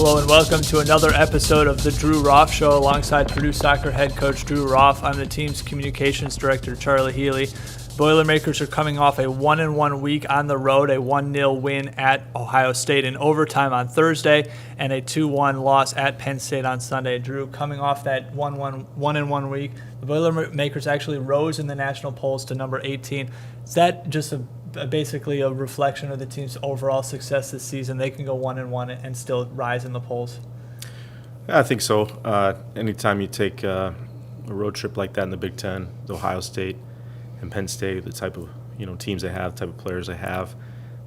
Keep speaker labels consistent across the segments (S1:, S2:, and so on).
S1: Hello and welcome to another episode of the Drew Roff Show alongside Purdue soccer head coach Drew Roff. I'm the team's communications director, Charlie Healy. Boilermakers are coming off a 1-1 week on the road, a 1-0 win at Ohio State in overtime on Thursday, and a 2-1 loss at Penn State on Sunday. Drew, coming off that 1-1 week, the Boilermakers actually rose in the national polls to number 18. Is that just basically a reflection of the team's overall success this season? They can go 1-1 and still rise in the polls.
S2: Yeah, I think so. Anytime you take a road trip like that in the Big Ten, the Ohio State and Penn State, the type of teams they have, the type of players they have,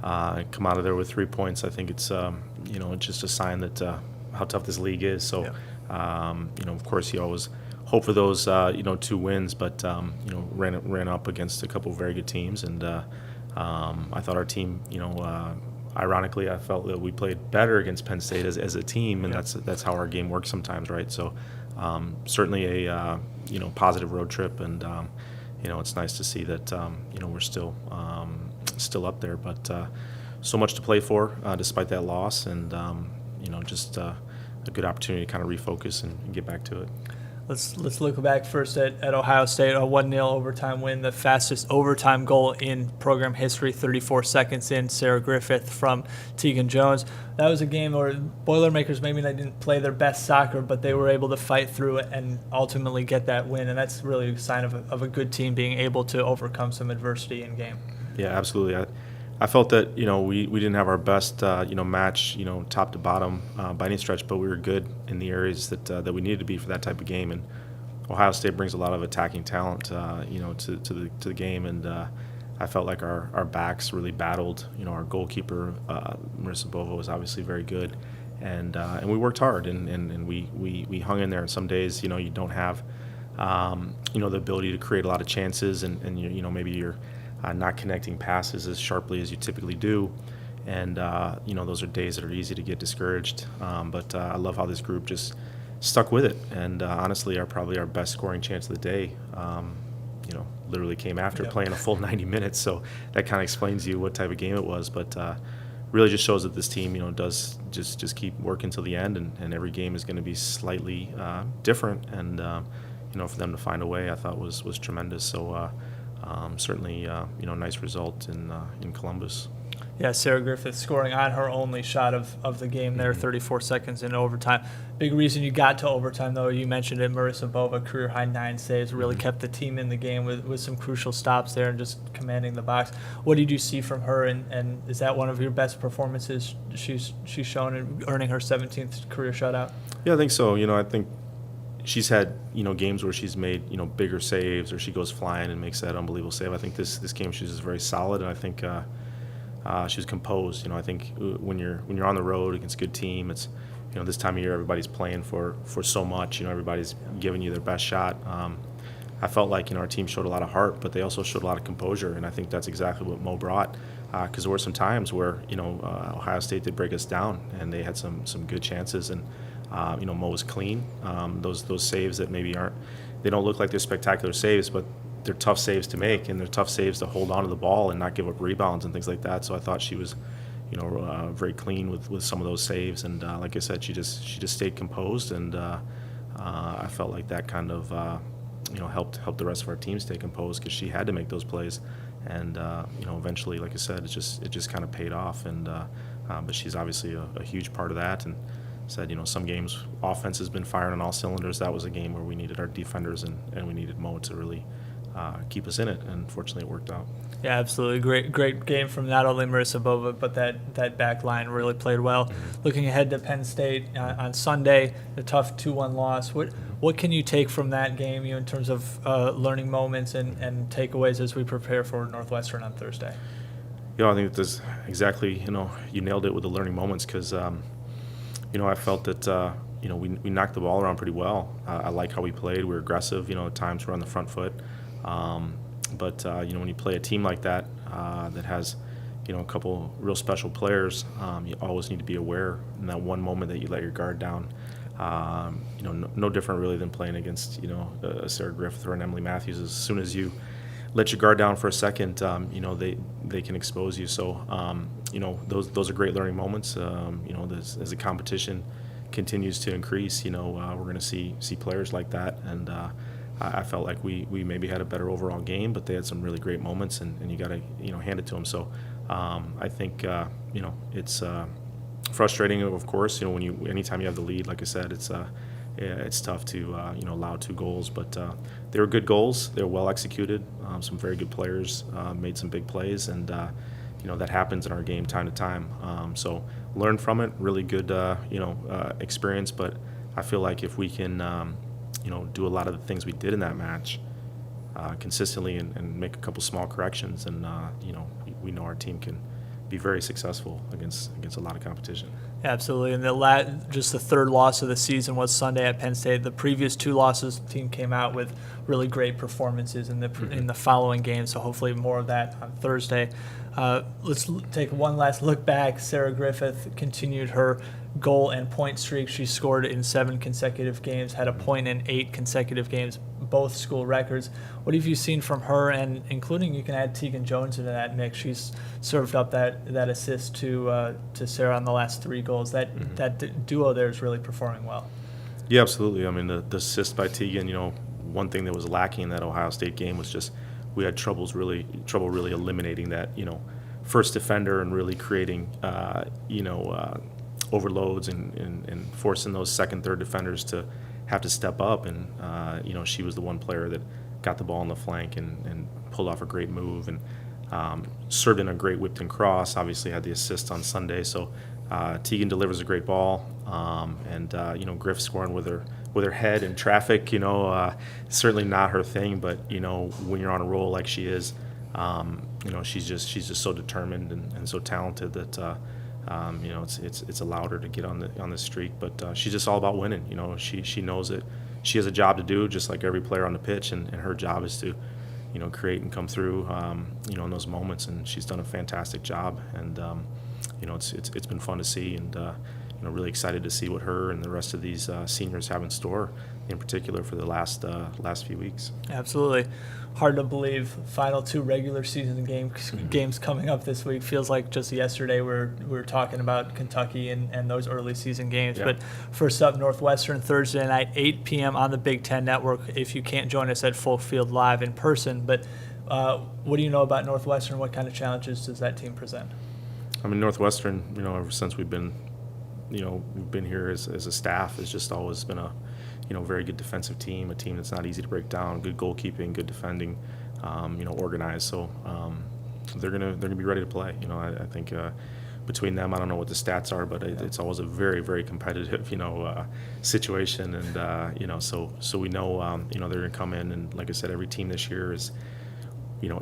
S2: come out of there with 3 points. I think it's it's just a sign that how tough this league is. So of course you always hope for those 2 wins, but ran up against a couple of very good teams, and I thought our team, ironically, I felt that we played better against Penn State as a team, and that's how our game works sometimes, right? So certainly a positive road trip, and it's nice to see that we're still up there, but so much to play for despite that loss, and just a good opportunity to kind of refocus and get back to it.
S1: Let's look back first at Ohio State, a 1-0 overtime win, the fastest overtime goal in program history, 34 seconds in, Sarah Griffith from Tegan Jones. That was a game where Boilermakers maybe they didn't play their best soccer, but they were able to fight through it and ultimately get that win, and that's really a sign of a good team being able to overcome some adversity in game.
S2: Yeah, absolutely. I felt that we didn't have our best match top to bottom by any stretch, but we were good in the areas that we needed to be for that type of game. And Ohio State brings a lot of attacking talent to the game, and I felt like our backs really battled. Our goalkeeper Marissa Bova was obviously very good, and we worked hard, and we hung in there. And some days you don't have the ability to create a lot of chances, and maybe you're not connecting passes as sharply as you typically do, and those are days that are easy to get discouraged. But I love how this group just stuck with it, and honestly, probably our best scoring chance of the day, literally came after playing a full 90 minutes. So that kind of explains to you what type of game it was. But really just shows that this team, does just keep working till the end, and every game is going to be slightly different, and for them to find a way, I thought was tremendous. So. Certainly, nice result in Columbus.
S1: Yeah, Sarah Griffith scoring on her only shot of the game there, 34 seconds in overtime. Big reason you got to overtime, though, you mentioned it, Marissa Bova, career-high 9 saves, really kept the team in the game with some crucial stops there and just commanding the box. What did you see from her, and is that one of your best performances she's shown in earning her 17th career shutout?
S2: Yeah, I think so. I think she's had games where she's made bigger saves, or she goes flying and makes that unbelievable save. I think this game she was very solid, and I think she was composed. I think when you're on the road against a good team, it's this time of year everybody's playing for so much. Everybody's giving you their best shot. I felt like our team showed a lot of heart, but they also showed a lot of composure, and I think that's exactly what Mo brought. Because there were some times where Ohio State did break us down, and they had some good chances, and Mo was clean. Those saves that maybe they don't look like they're spectacular saves, but they're tough saves to make, and they're tough saves to hold on to the ball and not give up rebounds and things like that. So I thought she was, very clean with some of those saves, and like I said, she just stayed composed, and I felt like that kind of helped the rest of our team stay composed, because she had to make those plays, and eventually, like I said, it just kind of paid off, and but she's obviously a huge part of that. And said, some games offense has been firing on all cylinders. That was a game where we needed our defenders and we needed Mo to really keep us in it, and fortunately it worked out.
S1: Yeah, absolutely. Great game from not only Marissa Bova, but that back line really played well. Mm-hmm. Looking ahead to Penn State on Sunday, a tough 2-1 loss. What can you take from that game in terms of learning moments and takeaways as we prepare for Northwestern on Thursday?
S2: I think that's exactly, you nailed it with the learning moments, because I felt that, we knocked the ball around pretty well. I like how we played. We were aggressive. At times we're on the front foot. But when you play a team like that that has, a couple real special players, you always need to be aware in that one moment that you let your guard down. No different really than playing against, a Sarah Griffith or an Emily Matthews. As soon as you let your guard down for a second, they can expose you. So those are great learning moments. As the competition continues to increase, we're going to see players like that, and I felt like we maybe had a better overall game, but they had some really great moments, and you got to hand it to them. So I think it's frustrating, of course. Anytime you have the lead, like I said, it's tough to allow 2 goals, but they were good goals. They were well executed. Some very good players made some big plays, and that happens in our game time to time. So learn from it. Really good experience, but I feel like if we can do a lot of the things we did in that match consistently and make a couple small corrections, and we know our team can be very successful against a lot of competition.
S1: Absolutely, and just the third loss of the season was Sunday at Penn State. The previous 2 losses, the team came out with really great performances in the following games. So hopefully more of that on Thursday. Let's take one last look back. Sarah Griffith continued her goal and point streak. She scored in 7 consecutive games, had a point in 8 consecutive games, both school records. What have you seen from her, and including you can add Tegan Jones into that mix? She's served up that assist to Sarah on the last 3 goals. That duo there is really performing well.
S2: Yeah, absolutely. I mean, the assist by Tegan, one thing that was lacking in that Ohio State game was just we had trouble really eliminating that, first defender and really creating, overloads and forcing those second, third defenders to have to step up. And, she was the one player that got the ball on the flank and pulled off a great move and served in a great whipped-in cross. Obviously had the assist on Sunday. So Tegan delivers a great ball. Griff scoring with her head in traffic, certainly not her thing. But, when you're on a roll like she is, she's just so determined and so talented that, it's allowed her to get on the streak. But she's just all about winning. She knows that she has a job to do, just like every player on the pitch, and her job is to, create and come through, in those moments. And she's done a fantastic job. And it's been fun to see, and really excited to see what her and the rest of these seniors have in store, in particular for the last few weeks.
S1: Absolutely. Hard to believe. Final 2 regular season games coming up this week. Feels like just yesterday we were talking about Kentucky and those early season games. Yeah. But first up, Northwestern Thursday night, 8 p.m. on the Big Ten Network. If you can't join us at Full Field Live in person, but what do you know about Northwestern? What kind of challenges does that team present?
S2: I mean, Northwestern, ever since we've been here as a staff, has just always been a very good defensive team, a team that's not easy to break down, good goalkeeping, good defending, organized. So they're gonna be ready to play. I think between them, I don't know what the stats are, but it's always a very, very competitive situation, and so we know they're gonna come in, and like I said, every team this year is.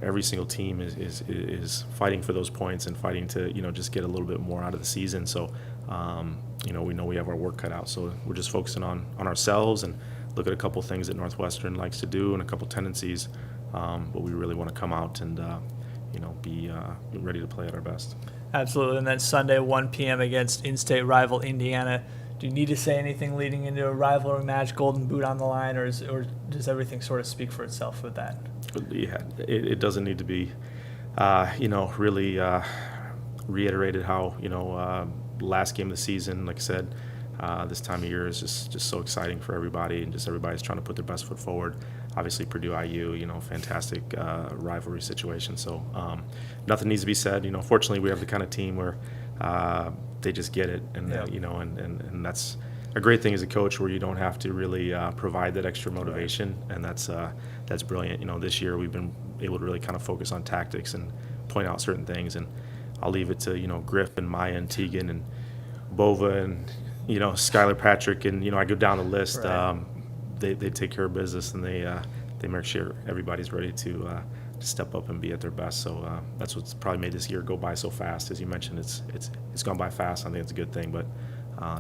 S2: Every single team is fighting for those points and fighting to, just get a little bit more out of the season. So, we know we have our work cut out. So we're just focusing on ourselves and look at a couple things that Northwestern likes to do and a couple tendencies. But we really want to come out and, be ready to play at our best.
S1: Absolutely. And then Sunday, 1 p.m. against in-state rival Indiana. Do you need to say anything leading into a rivalry match, Golden Boot on the line, or does everything sort of speak for itself with that?
S2: Yeah, it doesn't need to be, really reiterated how, last game of the season, like I said, this time of year is just so exciting for everybody, and just everybody's trying to put their best foot forward. Obviously, Purdue IU, fantastic rivalry situation. So nothing needs to be said. Fortunately, we have the kind of team where they just get it, and and that's a great thing as a coach, where you don't have to really provide that extra motivation, and that's brilliant. This year we've been able to really kind of focus on tactics and point out certain things, and I'll leave it to Griff and Maya and Tegan and Bova and Skylar Patrick, and I go down the list. Right. They take care of business, and they make sure everybody's ready to step up and be at their best. So that's what's probably made this year go by so fast. As you mentioned, it's gone by fast. I think it's a good thing, but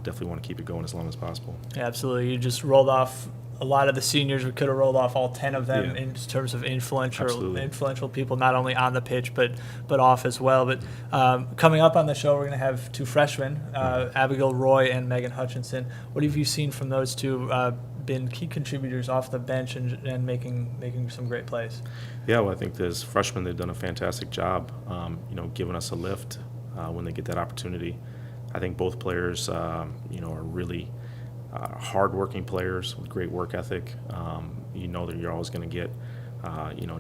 S2: definitely want to keep it going as long as possible.
S1: Yeah, absolutely. You just rolled off a lot of the seniors. We could have rolled off all 10 of them in terms of influential people, not only on the pitch but off as well. But coming up on the show, we're going to have 2 freshmen, Abigail Roy and Megan Hutchinson. What have you seen from those 2? Been key contributors off the bench and making some great plays.
S2: Yeah, well, I think as freshmen they've done a fantastic job, giving us a lift when they get that opportunity. I think both players, are really hardworking players with great work ethic. You know that you're always going to get,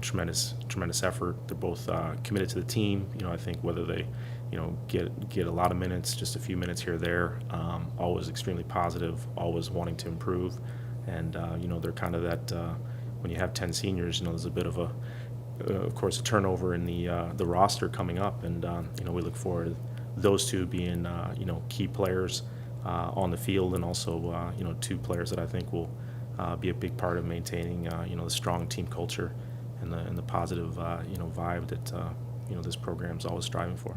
S2: tremendous effort. They're both committed to the team. I think whether they, get a lot of minutes, just a few minutes here or there, always extremely positive, always wanting to improve. And, they're kind of that, when you have 10 seniors, there's a bit of of course, a turnover in the roster coming up. And, we look forward to those two being, key players on the field, and also, two players that I think will be a big part of maintaining, the strong team culture and the positive, vibe that, this program's always striving for.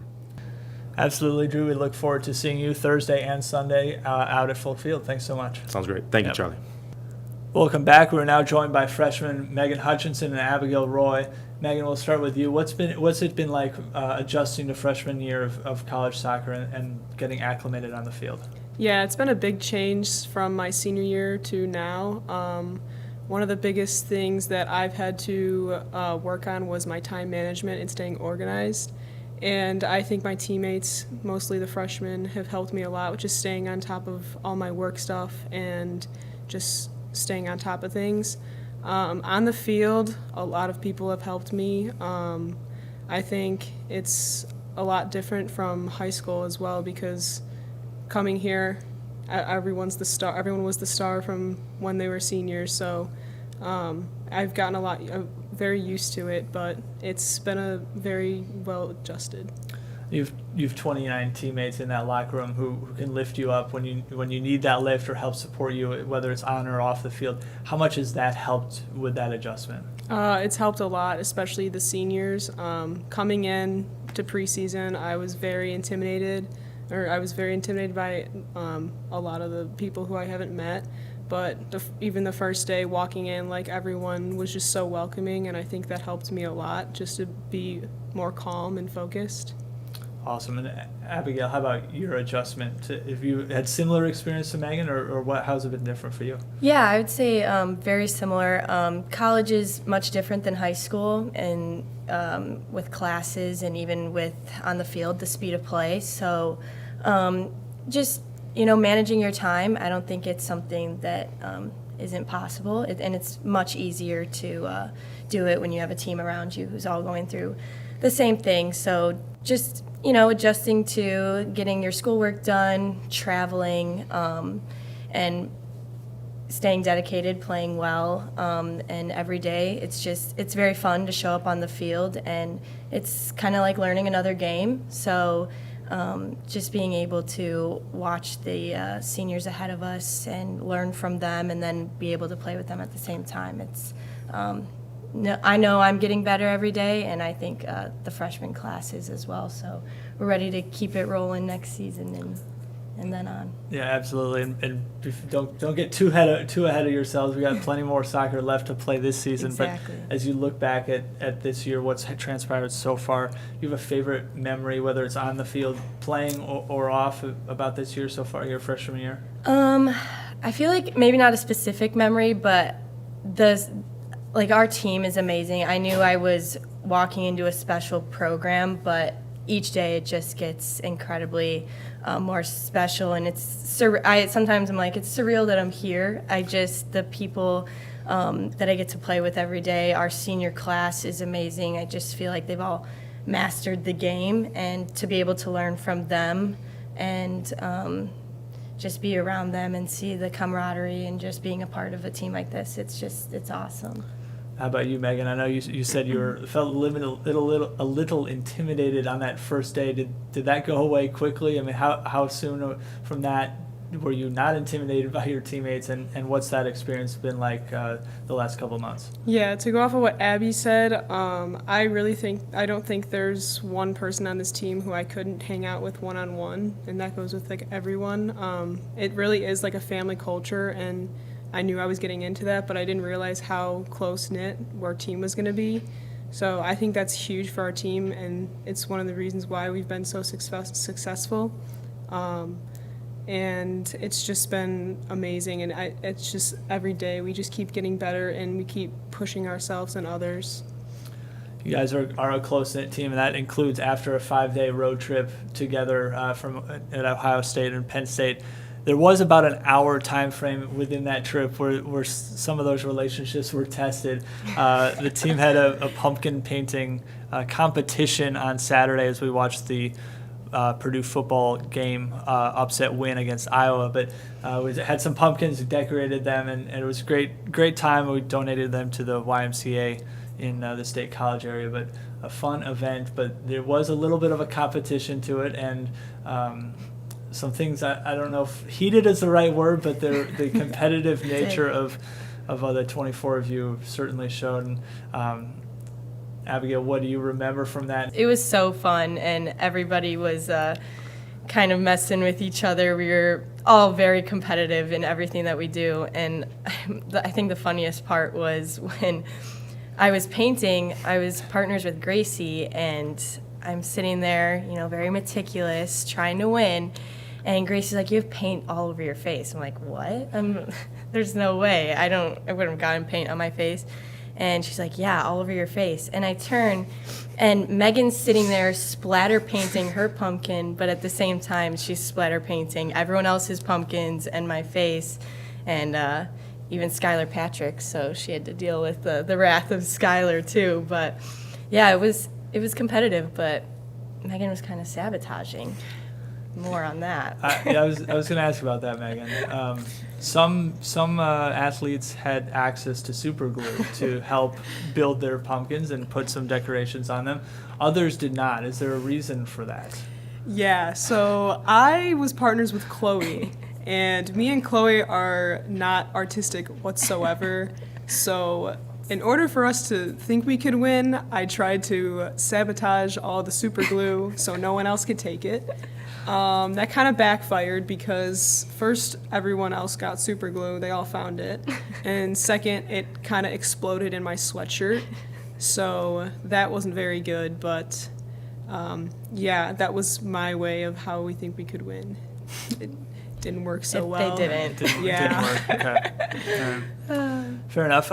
S1: Absolutely, Drew. We look forward to seeing you Thursday and Sunday out at full field. Thanks so much.
S2: Sounds great. Thank you, Charlie.
S1: Welcome back. We're now joined by freshmen Megan Hutchinson and Abigail Roy. Megan, we'll start with you. What's it been like adjusting to freshman year of college soccer and getting acclimated on the field?
S3: Yeah, it's been a big change from my senior year to now. One of the biggest things that I've had to work on was my time management and staying organized. And I think my teammates, mostly the freshmen, have helped me a lot with just staying on top of all my work stuff and just staying on top of things. On the field, a lot of people have helped me. I think it's a lot different from high school as well, because coming here, everyone was the star from when they were seniors. So I've gotten very used to it, but it's been a very well adjusted.
S1: You've 29 teammates in that locker room who can lift you up when you need that lift or help support you, whether it's on or off the field. How much has that helped with that adjustment?
S3: It's helped a lot, especially the seniors. Coming in to preseason, I was very intimidated by a lot of the people who I haven't met. But even the first day walking in, everyone was just so welcoming, and I think that helped me a lot just to be more calm and focused.
S1: Awesome. And Abigail, how about your adjustment? Have you had similar experience to Megan, or how's it been different for you?
S4: Yeah, I would say very similar. College is much different than high school, and with classes and even with on the field, the speed of play. So just managing your time, I don't think it's something that isn't possible, and it's much easier to do it when you have a team around you who's all going through the same thing. So just adjusting to getting your schoolwork done, traveling, and staying dedicated, playing well, and every day it's very fun to show up on the field, and it's kind of like learning another game. So just being able to watch the seniors ahead of us and learn from them, and then be able to play with them at the same time. It's I know I'm getting better every day, and I think the freshman class is as well. So we're ready to keep it rolling next season and then on.
S1: Yeah, absolutely. And don't get too ahead of yourselves. We got plenty more soccer left to play this season.
S4: Exactly.
S1: But as you look back at this year, what's transpired so far, you have a favorite memory, whether it's on the field playing or off, about this year so far, your freshman year?
S4: I feel like maybe not a specific memory, but our team is amazing. I knew I was walking into a special program, but each day it just gets incredibly more special, and sometimes I'm like, it's surreal that I'm here. The people that I get to play with every day, our senior class is amazing. I just feel like they've all mastered the game, and to be able to learn from them and just be around them and see the camaraderie and just being a part of a team like this, it's awesome.
S1: How about you, Megan? I know you said you felt a little intimidated on that first day. Did that go away quickly? I mean, how soon from that were you not intimidated by your teammates, and what's that experience been like the last couple of months?
S3: Yeah, to go off of what Abby said, I don't think there's one person on this team who I couldn't hang out with one-on-one, and that goes with everyone. It really is like a family culture, and I knew I was getting into that, but I didn't realize how close-knit our team was going to be. So I think that's huge for our team, and it's one of the reasons why we've been so successful. And it's just been amazing, and it's just every day we just keep getting better, and we keep pushing ourselves and others.
S1: You guys are a close-knit team, and that includes after a 5-day road trip together at Ohio State and Penn State. There was about an hour time frame within that trip where some of those relationships were tested. The team had a pumpkin painting competition on Saturday as we watched the Purdue football game upset win against Iowa. But we had some pumpkins, we decorated them, and it was a great time. We donated them to the YMCA in the State College area, but a fun event. But there was a little bit of a competition to it, and some things I don't know if heated is the right word, but the competitive nature of the 24 of you certainly showed. Abigail, what do you remember from that?
S4: It was so fun, and everybody was kind of messing with each other. We were all very competitive in everything that we do, and I think the funniest part was when I was painting, I was partners with Gracie, and I'm sitting there, very meticulous, trying to win. And Gracie's like, "You have paint all over your face." I'm like, "What? There's no way. I wouldn't have gotten paint on my face." And she's like, "Yeah, all over your face." And I turn, and Megan's sitting there splatter painting her pumpkin, but at the same time, she's splatter painting everyone else's pumpkins and my face, and even Skylar Patrick. So she had to deal with the wrath of Skylar too. But yeah, it was competitive, but Megan was kind of sabotaging. More on that.
S1: I was going to ask about that, Megan. Some athletes had access to super glue to help build their pumpkins and put some decorations on them. Others did not. Is there a reason for that?
S3: Yeah, so I was partners with Chloe, and me and Chloe are not artistic whatsoever. So in order for us to think we could win, I tried to sabotage all the super glue so no one else could take it. That kind of backfired because first everyone else got super glue, they all found it, and second it kind of exploded in my sweatshirt, so that wasn't very good, but yeah, that was my way of how we think we could win. It didn't work so well.
S4: They didn't.
S3: Yeah.
S1: Didn't work. Okay. Fair enough.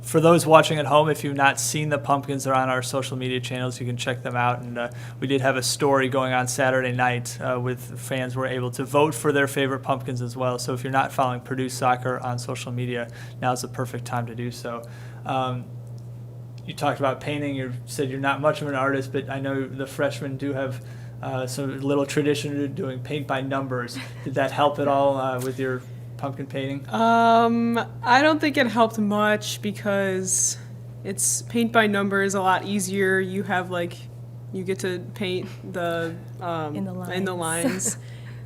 S1: For those watching at home, if you've not seen the pumpkins, they're on our social media channels. You can check them out. And we did have a story going on Saturday night with fans were able to vote for their favorite pumpkins as well. So if you're not following Purdue soccer on social media, now's the perfect time to do so. You talked about painting. You said you're not much of an artist, but I know the freshmen do have some little tradition of doing paint by numbers. Did that help at all with your pumpkin painting?
S3: I don't think it helped much because it's paint by number is a lot easier. You have you get to paint the in the lines.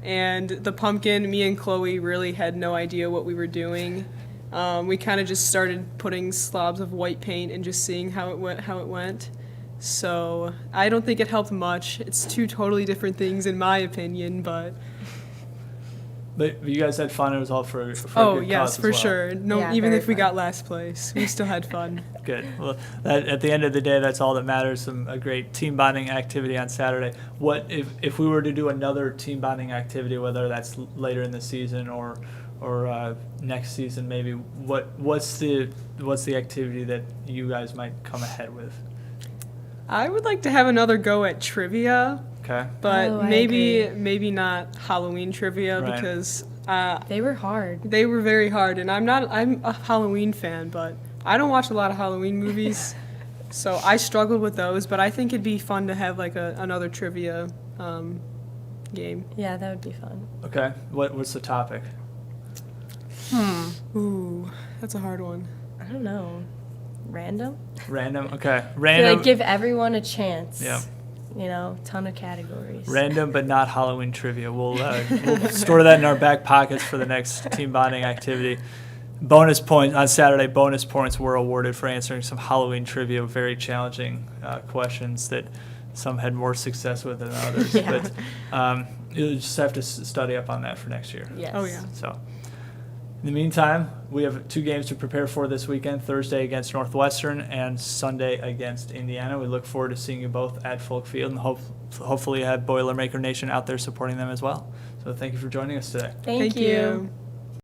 S3: And the pumpkin, me and Chloe really had no idea what we were doing. We kind of just started putting slobs of white paint and just seeing how it went. So I don't think it helped much. It's two totally different things in my opinion, but you guys had fun. It was all for a good cause for
S1: as well.
S3: Sure. No,
S4: yeah,
S3: even if we
S4: fun.
S3: got last place, we still had fun.
S1: Good. Well, at the end of the day, that's all that matters. A great team bonding activity on Saturday. What if we were to do another team bonding activity, whether that's later in the season or next season, maybe? What's the activity that you guys might come ahead with?
S3: I would like to have another go at trivia.
S1: Okay.
S3: But maybe not Halloween trivia
S1: Right.
S3: because
S4: They were hard.
S3: they were very hard, and I'm a Halloween fan, but I don't watch a lot of Halloween movies, so I struggled with those. But I think it'd be fun to have another trivia game.
S4: Yeah, that would be fun.
S1: Okay. What's the topic?
S3: Ooh, that's a hard one.
S4: I don't know. Random?
S1: Random. Okay.
S4: To,
S1: Random.
S4: give everyone a chance.
S1: Yeah.
S4: Ton of categories.
S1: Random but not Halloween trivia. We'll store that in our back pockets for the next team bonding activity. Bonus points on Saturday. Bonus points were awarded for answering some Halloween trivia, very challenging questions that some had more success with than others.
S4: Yeah.
S1: But you'll just have to study up on that for next year.
S4: Yes.
S3: Oh yeah.
S1: So, in the meantime, we have 2 games to prepare for this weekend, Thursday against Northwestern and Sunday against Indiana. We look forward to seeing you both at Folk Field and hopefully have Boilermaker Nation out there supporting them as well. So thank you for joining us today.
S4: Thank you.